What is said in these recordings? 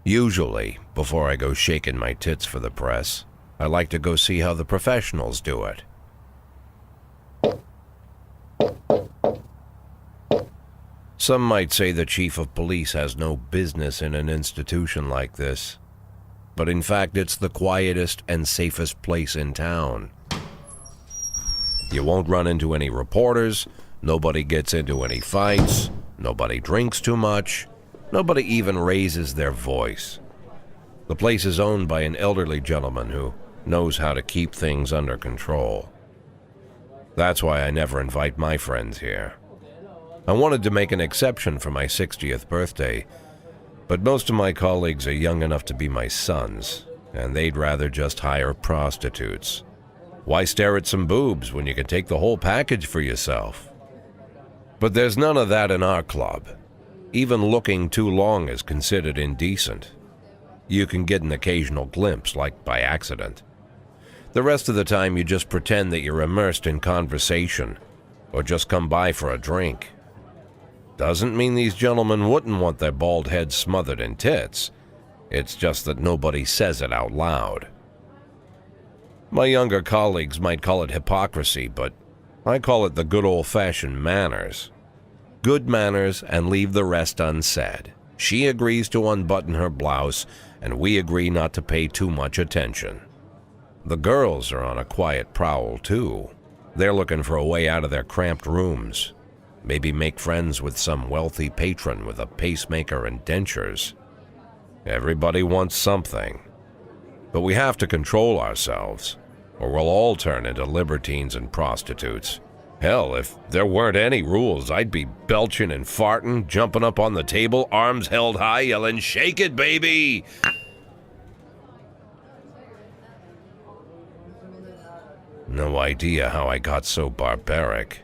Usually, before I go shaking my tits for the press, I like to go see how the professionals do it. Some might say the chief of police has no business in an institution like this, but in fact it's the quietest and safest place in town. You won't run into any reporters, nobody gets into any fights, nobody drinks too much, nobody even raises their voice. The place is owned by an elderly gentleman who knows how to keep things under control. That's why I never invite my friends here. I wanted to make an exception for my 60th birthday, but most of my colleagues are young enough to be my sons, and they'd rather just hire prostitutes. Why stare at some boobs when you can take the whole package for yourself? But there's none of that in our club. Even looking too long is considered indecent. You can get an occasional glimpse, like by accident. The rest of the time you just pretend that you're immersed in conversation, or just come by for a drink. Doesn't mean these gentlemen wouldn't want their bald heads smothered in tits. It's just that nobody says it out loud. My younger colleagues might call it hypocrisy, but I call it the good old-fashioned manners. Good manners and leave the rest unsaid. She agrees to unbutton her blouse, and we agree not to pay too much attention. The girls are on a quiet prowl, too. They're looking for a way out of their cramped rooms. Maybe make friends with some wealthy patron with a pacemaker and dentures. Everybody wants something. But we have to control ourselves, or we'll all turn into libertines and prostitutes. Hell, if there weren't any rules, I'd be belching and farting, jumping up on the table, arms held high, yelling, "Shake it, baby!" No idea how I got so barbaric.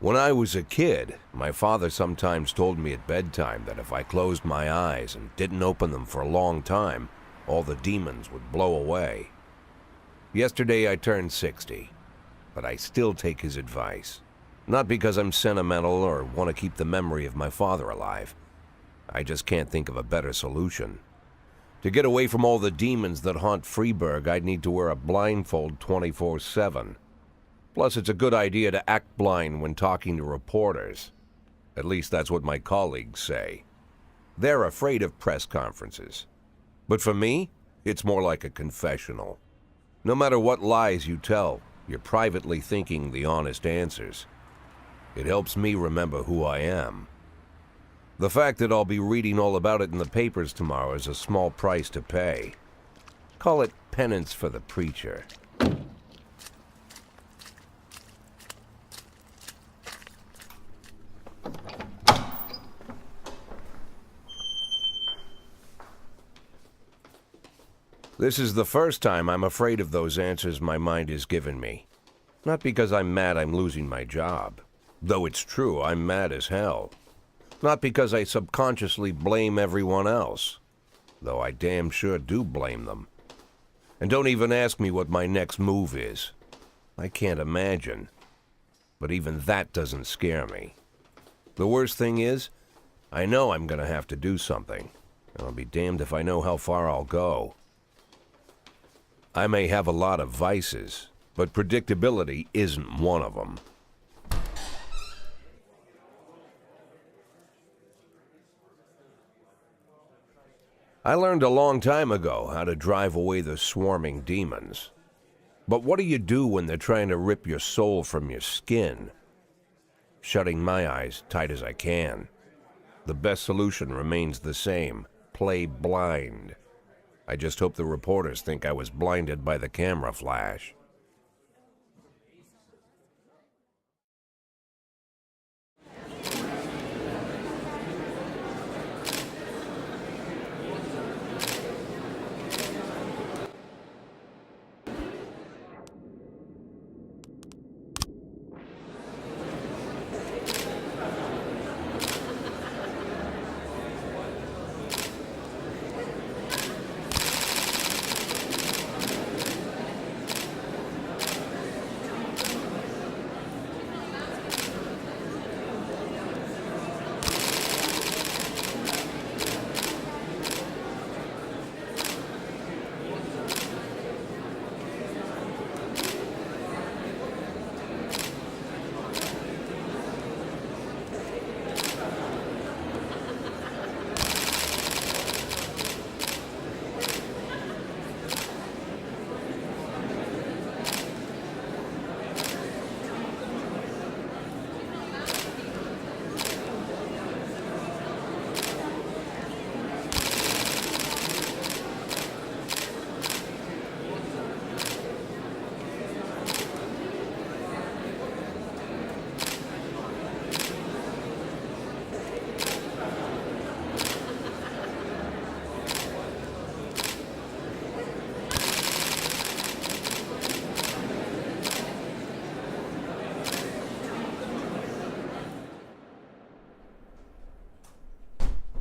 When I was a kid, my father sometimes told me at bedtime that if I closed my eyes and didn't open them for a long time, all the demons would blow away. Yesterday I turned 60, but I still take his advice. Not because I'm sentimental or want to keep the memory of my father alive. I just can't think of a better solution. To get away from all the demons that haunt Freeburg, I'd need to wear a blindfold 24/7. Plus, it's a good idea to act blind when talking to reporters. At least that's what my colleagues say. They're afraid of press conferences. But for me, it's more like a confessional. No matter what lies you tell, you're privately thinking the honest answers. It helps me remember who I am. The fact that I'll be reading all about it in the papers tomorrow is a small price to pay. Call it penance for the preacher. This is the first time I'm afraid of those answers my mind has given me. Not because I'm mad I'm losing my job. Though it's true, I'm mad as hell. Not because I subconsciously blame everyone else. Though I damn sure do blame them. And don't even ask me what my next move is. I can't imagine. But even that doesn't scare me. The worst thing is, I know I'm gonna have to do something. And I'll be damned if I know how far I'll go. I may have a lot of vices, but predictability isn't one of them. I learned a long time ago how to drive away the swarming demons. But what do you do when they're trying to rip your soul from your skin? Shutting my eyes tight as I can. The best solution remains the same: play blind. I just hope the reporters think I was blinded by the camera flash.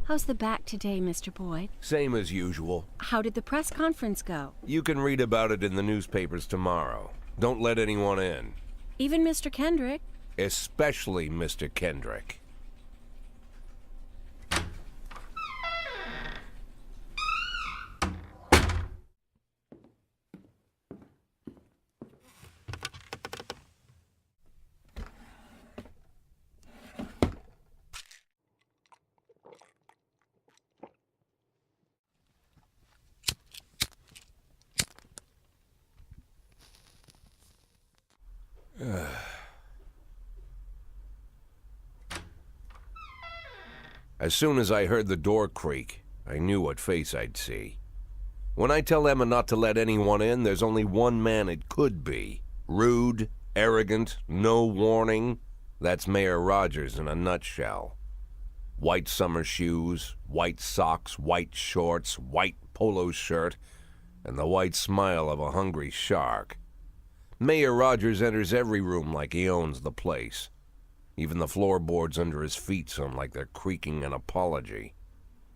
How's the back today, Mr. Boyd? Same as usual. How did the press conference go? You can read about it in the newspapers tomorrow. Don't let anyone in. Even Mr. Kendrick? Especially Mr. Kendrick. As soon as I heard the door creak, I knew what face I'd see. When I tell Emma not to let anyone in, there's only one man it could be. Rude, arrogant, no warning. That's Mayor Rogers in a nutshell. White summer shoes, white socks, white shorts, white polo shirt, and the white smile of a hungry shark. Mayor Rogers enters every room like he owns the place. Even the floorboards under his feet sound like they're creaking an apology.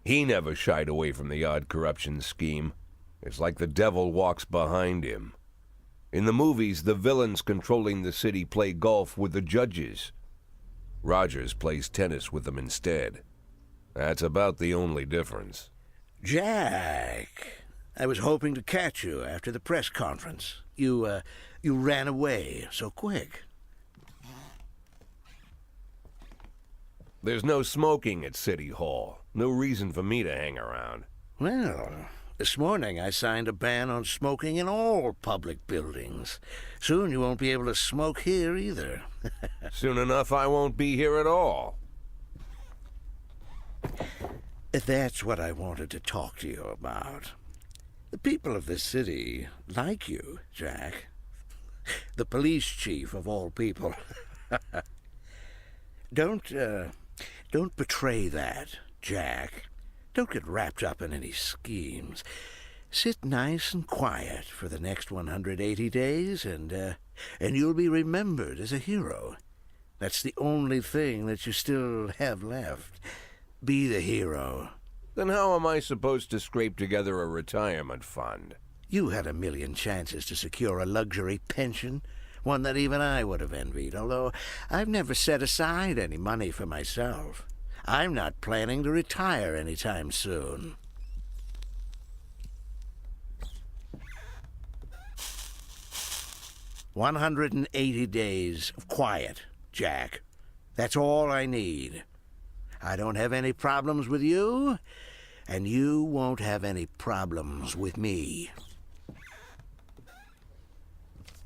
He never shied away from the odd corruption scheme. It's like the devil walks behind him. In the movies, the villains controlling the city play golf with the judges. Rogers plays tennis with them instead. That's about the only difference. Jack, I was hoping to catch you after the press conference. You ran away so quick. There's no smoking at City Hall. No reason for me to hang around. Well, this morning I signed a ban on smoking in all public buildings. Soon you won't be able to smoke here either. Soon enough I won't be here at all. That's what I wanted to talk to you about. The people of this city like you, Jack. The police chief of all people. Don't betray that, Jack. Don't get wrapped up in any schemes. Sit nice and quiet for the next 180 days, and you'll be remembered as a hero. That's the only thing that you still have left. Be the hero. Then how am I supposed to scrape together a retirement fund? You had a million chances to secure a luxury pension, one that even I would have envied, although I've never set aside any money for myself. I'm not planning to retire anytime soon. "180 days of quiet, Jack. That's all I need. I don't have any problems with you, and you won't have any problems with me.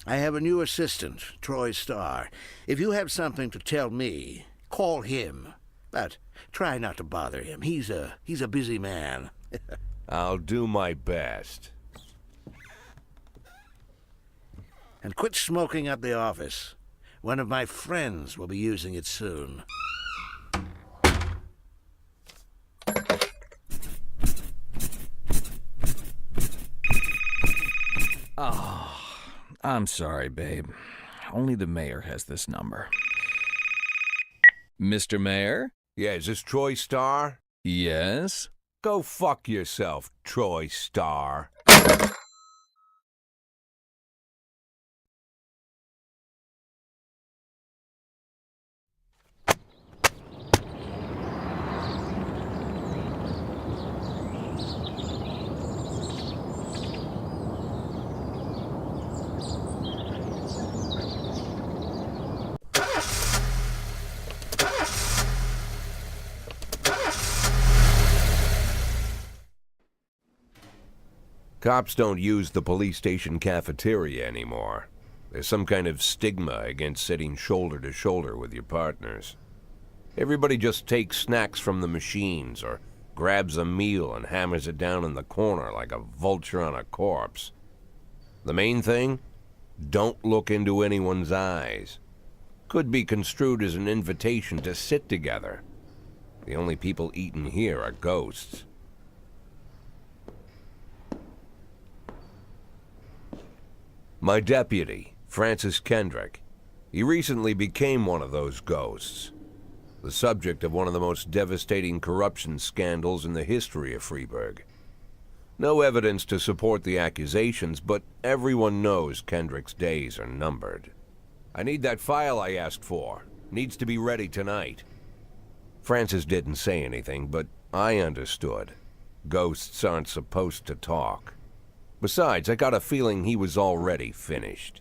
I have a new assistant, Troy Starr. If you have something to tell me, call him. But try not to bother him. He's a busy man. I'll do my best. And quit smoking up the office. One of my friends will be using it soon. Oh, I'm sorry, babe. Only the mayor has this number. Mr. Mayor? Yeah, is this Troy Starr? Yes? Go fuck yourself, Troy Starr. Cops don't use the police station cafeteria anymore. There's some kind of stigma against sitting shoulder to shoulder with your partners. Everybody just takes snacks from the machines or grabs a meal and hammers it down in the corner like a vulture on a corpse. The main thing? Don't look into anyone's eyes. Could be construed as an invitation to sit together. The only people eating here are ghosts. My deputy, Francis Kendrick. He recently became one of those ghosts. The subject of one of the most devastating corruption scandals in the history of Freeburg. No evidence to support the accusations, but everyone knows Kendrick's days are numbered. I need that file I asked for. Needs to be ready tonight. Francis didn't say anything, but I understood. Ghosts aren't supposed to talk. Besides, I got a feeling he was already finished.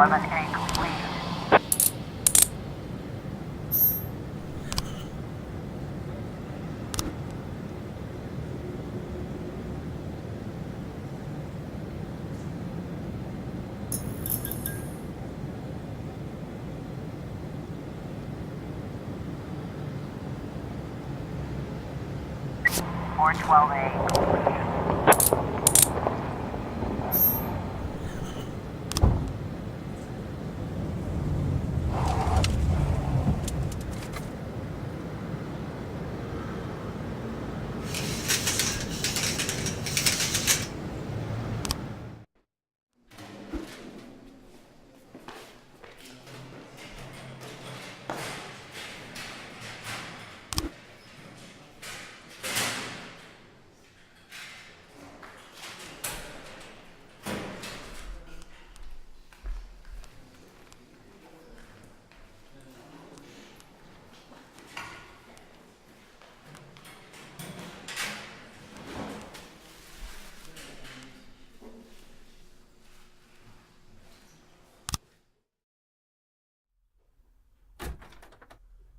311A complete.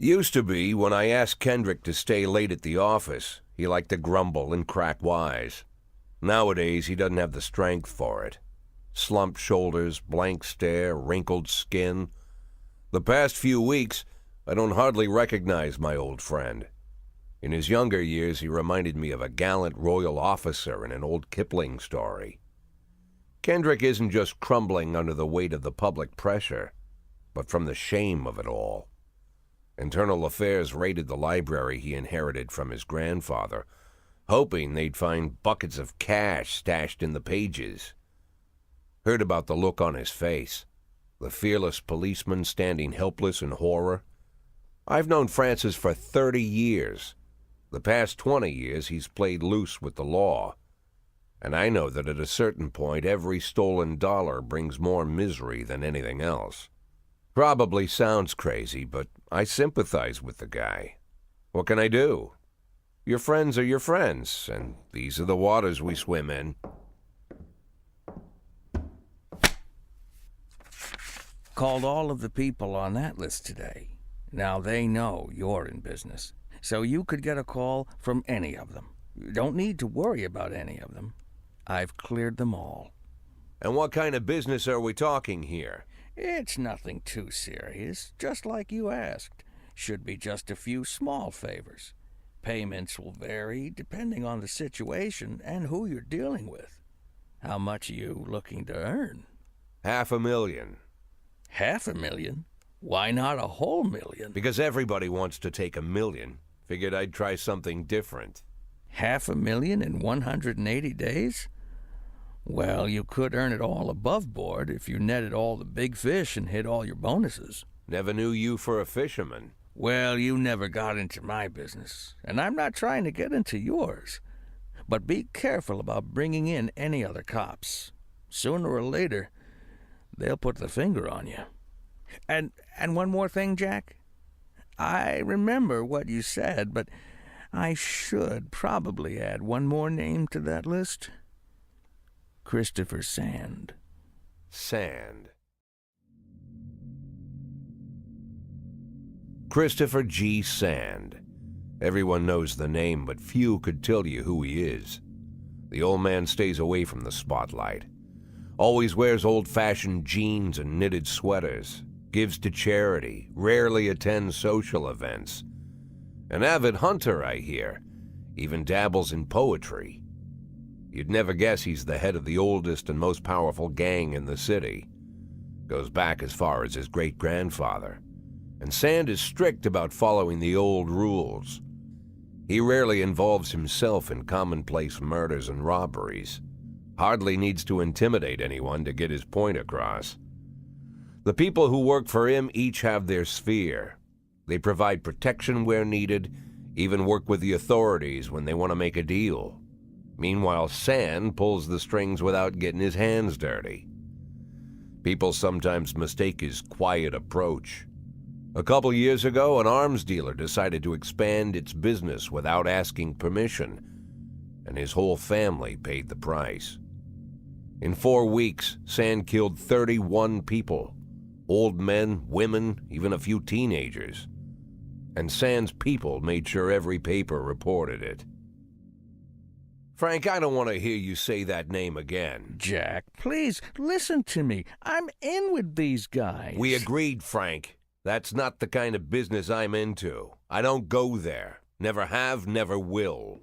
Used to be, when I asked Kendrick to stay late at the office, he liked to grumble and crack wise. Nowadays, he doesn't have the strength for it. Slumped shoulders, blank stare, wrinkled skin. The past few weeks, I don't hardly recognize my old friend. In his younger years, he reminded me of a gallant royal officer in an old Kipling story. Kendrick isn't just crumbling under the weight of the public pressure, but from the shame of it all. Internal Affairs raided the library he inherited from his grandfather, hoping they'd find buckets of cash stashed in the pages. Heard about the look on his face, the fearless policeman standing helpless in horror. I've known Francis for 30 years. The past 20 years he's played loose with the law. And I know that at a certain point every stolen dollar brings more misery than anything else. Probably sounds crazy, but I sympathize with the guy. What can I do? Your friends are your friends, and these are the waters we swim in. Called all of the people on that list today. Now they know you're in business, so you could get a call from any of them. You don't need to worry about any of them. I've cleared them all. And what kind of business are we talking here? It's nothing too serious, just like you asked. Should be just a few small favors. Payments will vary depending on the situation and who you're dealing with. How much are you looking to earn? $500,000. 500,000? Why not a whole million? Because everybody wants to take $1 million. Figured I'd try something different. 500,000 in 180 days? Well, you could earn it all above board if you netted all the big fish and hit all your bonuses. Never knew you for a fisherman. Well, you never got into my business, and I'm not trying to get into yours. But be careful about bringing in any other cops. Sooner or later, they'll put the finger on you. And one more thing, Jack. I remember what you said, but I should probably add one more name to that list. Christopher Sand. Sand. Christopher G. Sand. Everyone knows the name, but few could tell you who he is. The old man stays away from the spotlight. Always wears old-fashioned jeans and knitted sweaters. Gives to charity. Rarely attends social events. An avid hunter, I hear. Even dabbles in poetry. You'd never guess he's the head of the oldest and most powerful gang in the city. Goes back as far as his great-grandfather. And Sand is strict about following the old rules. He rarely involves himself in commonplace murders and robberies. Hardly needs to intimidate anyone to get his point across. The people who work for him each have their sphere. They provide protection where needed, even work with the authorities when they want to make a deal. Meanwhile, Sand pulls the strings without getting his hands dirty. People sometimes mistake his quiet approach. A couple years ago, an arms dealer decided to expand its business without asking permission, and his whole family paid the price. In 4 weeks, Sand killed 31 people. Old men, women, even a few teenagers. And Sand's people made sure every paper reported it. Frank, I don't want to hear you say that name again. Jack, please, listen to me. I'm in with these guys. We agreed, Frank. That's not the kind of business I'm into. I don't go there. Never have, never will.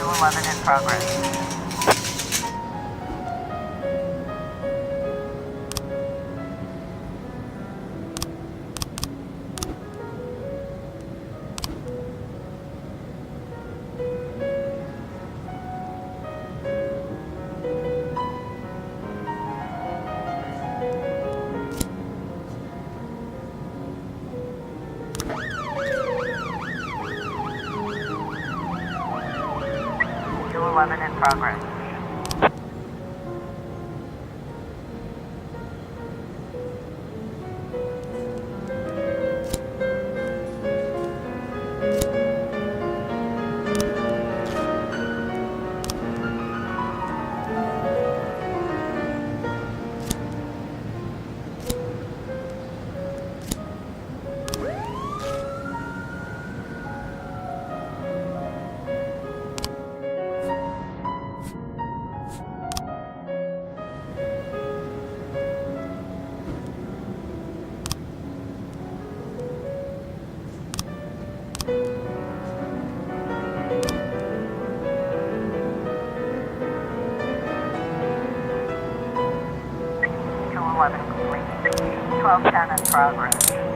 211 in progress. In progress. Complete. 1210 in progress.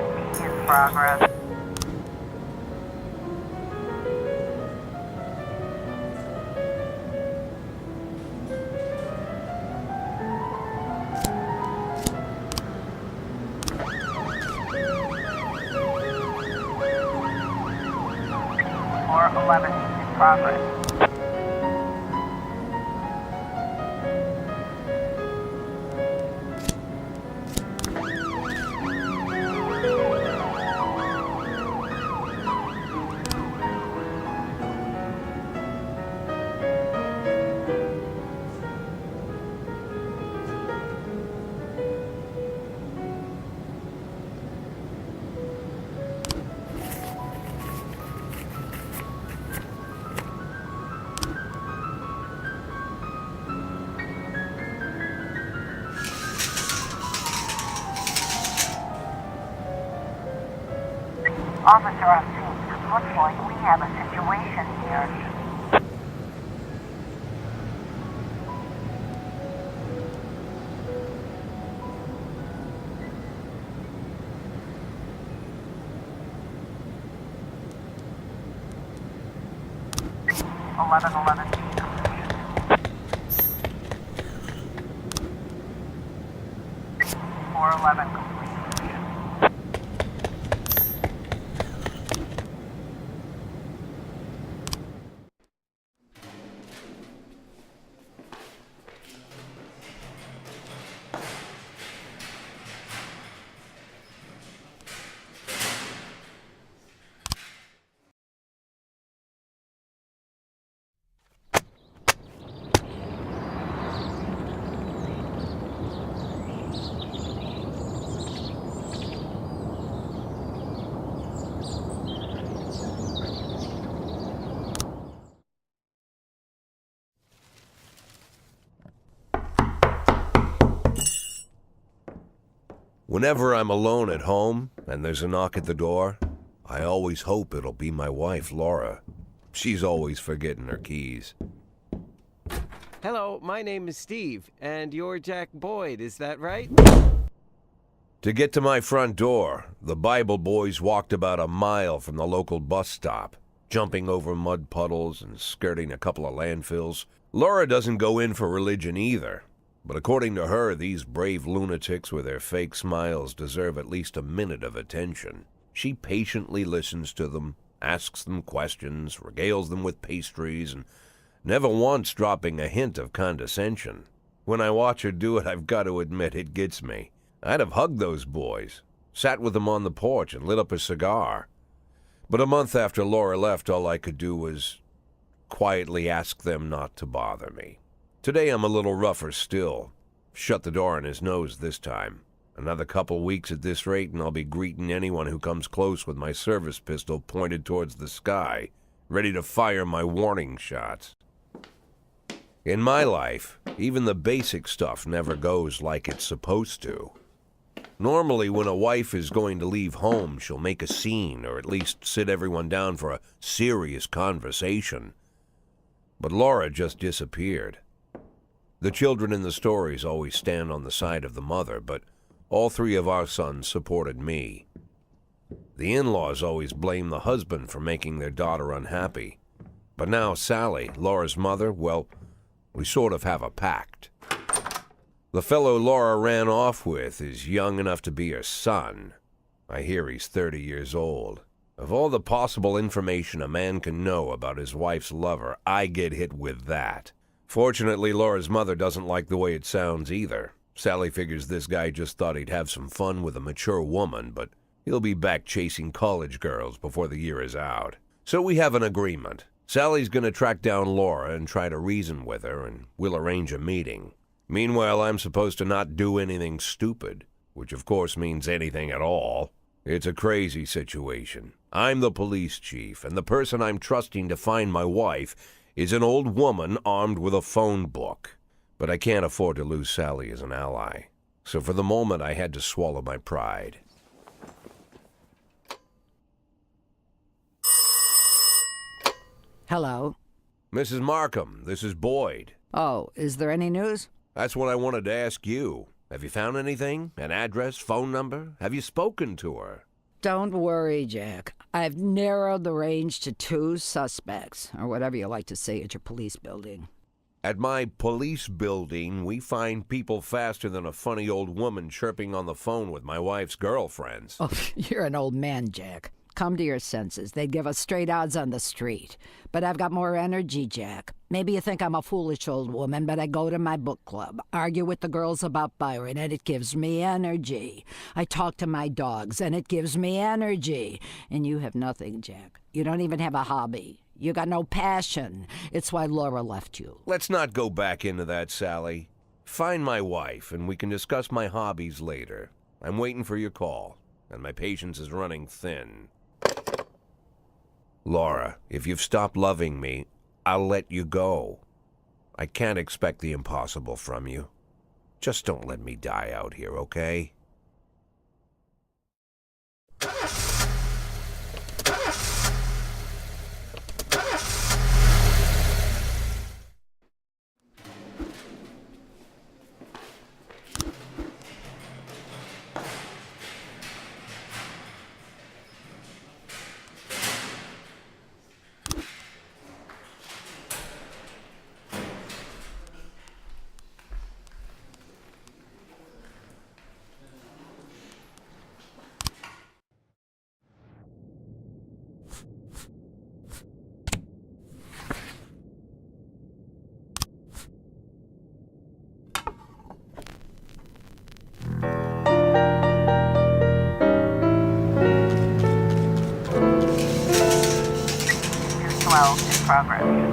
B in progress. Or 11 in progress. Officer on scene, looks like we have a situation here. Eleven B. 411 complete. Whenever I'm alone at home and there's a knock at the door, I always hope it'll be my wife, Laura. She's always forgetting her keys. Hello, my name is Steve, and you're Jack Boyd, is that right? To get to my front door, the Bible boys walked about a mile from the local bus stop, jumping over mud puddles and skirting a couple of landfills. Laura doesn't go in for religion either, but according to her, these brave lunatics with their fake smiles deserve at least a minute of attention. She patiently listens to them, asks them questions, regales them with pastries, and never once dropping a hint of condescension. When I watch her do it, I've got to admit it gets me. I'd have hugged those boys, sat with them on the porch, and lit up a cigar. But a month after Laura left, all I could do was quietly ask them not to bother me. Today I'm a little rougher still. Shut the door on his nose this time. Another couple weeks at this rate, and I'll be greeting anyone who comes close with my service pistol pointed towards the sky, ready to fire my warning shots. In my life, even the basic stuff never goes like it's supposed to. Normally, when a wife is going to leave home, she'll make a scene, or at least sit everyone down for a serious conversation. But Laura just disappeared. The children in the stories always stand on the side of the mother, but all three of our sons supported me. The in-laws always blame the husband for making their daughter unhappy. But now Sally, Laura's mother, well, we sort of have a pact. The fellow Laura ran off with is young enough to be her son. I hear he's 30 years old. Of all the possible information a man can know about his wife's lover, I get hit with that. Fortunately, Laura's mother doesn't like the way it sounds either. Sally figures this guy just thought he'd have some fun with a mature woman, but he'll be back chasing college girls before the year is out. So we have an agreement. Sally's gonna track down Laura and try to reason with her, and we'll arrange a meeting. Meanwhile, I'm supposed to not do anything stupid, which of course means anything at all. It's a crazy situation. I'm the police chief, and the person I'm trusting to find my wife is an old woman armed with a phone book. But I can't afford to lose Sally as an ally. So for the moment, I had to swallow my pride. Hello. Mrs. Markham, this is Boyd. Oh, is there any news? That's what I wanted to ask you. Have you found anything? An address, phone number? Have you spoken to her? Don't worry, Jack. I've narrowed the range to 2 suspects, or whatever you like to say at your police building. At my police building, we find people faster than a funny old woman chirping on the phone with my wife's girlfriends. Oh, you're an old man, Jack. Come to your senses. They'd give us straight odds on the street. But I've got more energy, Jack. Maybe you think I'm a foolish old woman, but I go to my book club, argue with the girls about Byron, and it gives me energy. I talk to my dogs, and it gives me energy. And you have nothing, Jack. You don't even have a hobby. You got no passion. It's why Laura left you. Let's not go back into that, Sally. Find my wife, and we can discuss my hobbies later. I'm waiting for your call, and my patience is running thin. Laura, if you've stopped loving me, I'll let you go. I can't expect the impossible from you. Just don't let me die out here, okay? Progress.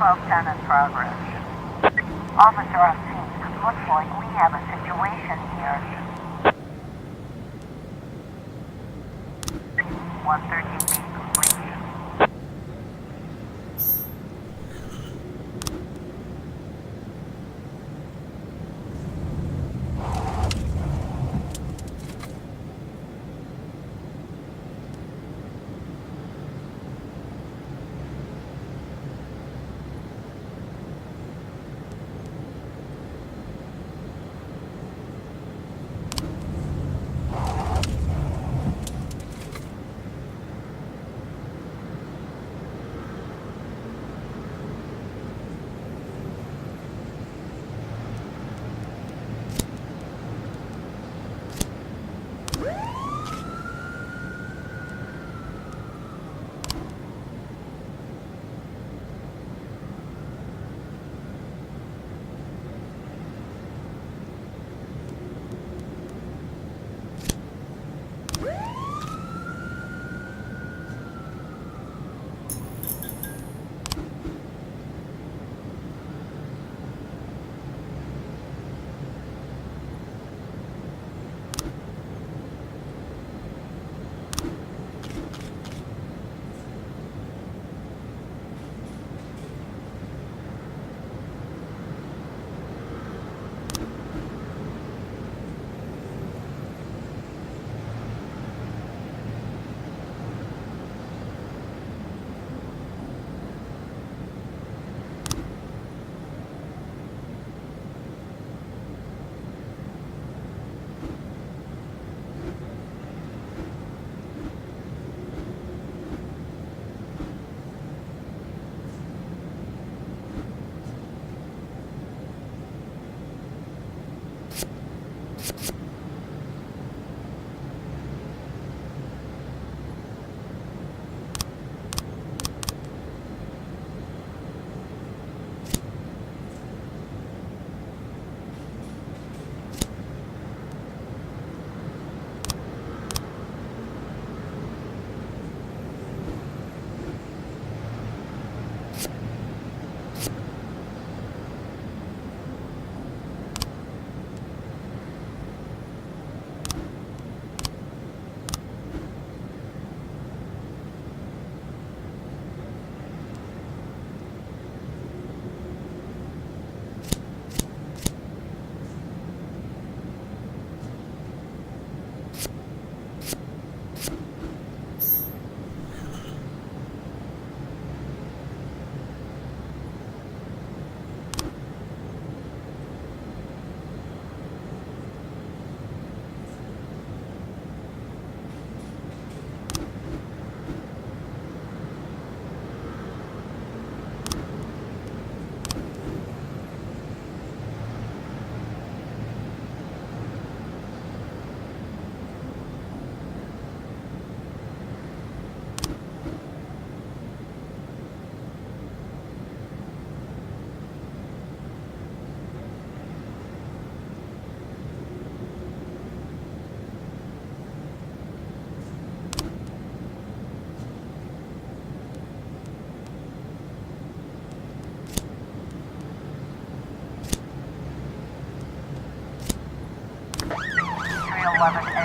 1210 in progress. Officer on scene. Looks like we have a situation here. 113 complete.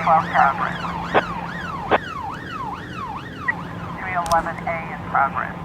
Progress. 311A in progress.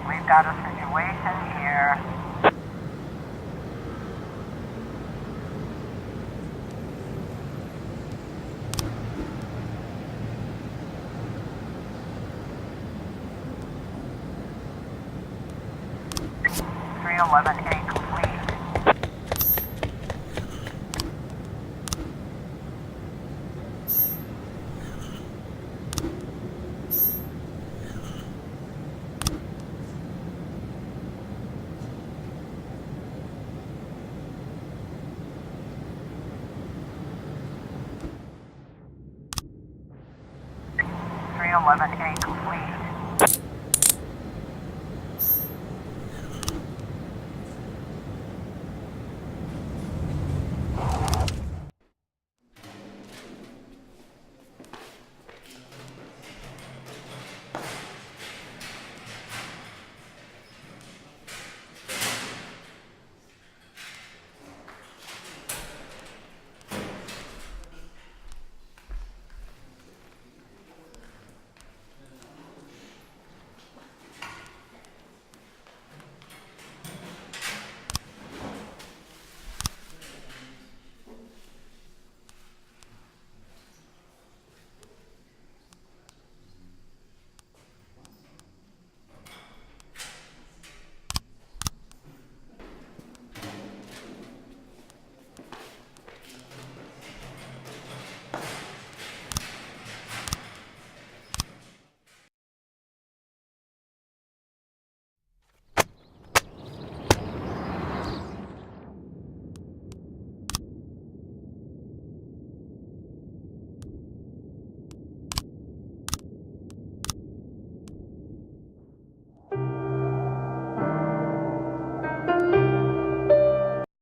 We've got a situation here. 311A complete. .311A complete.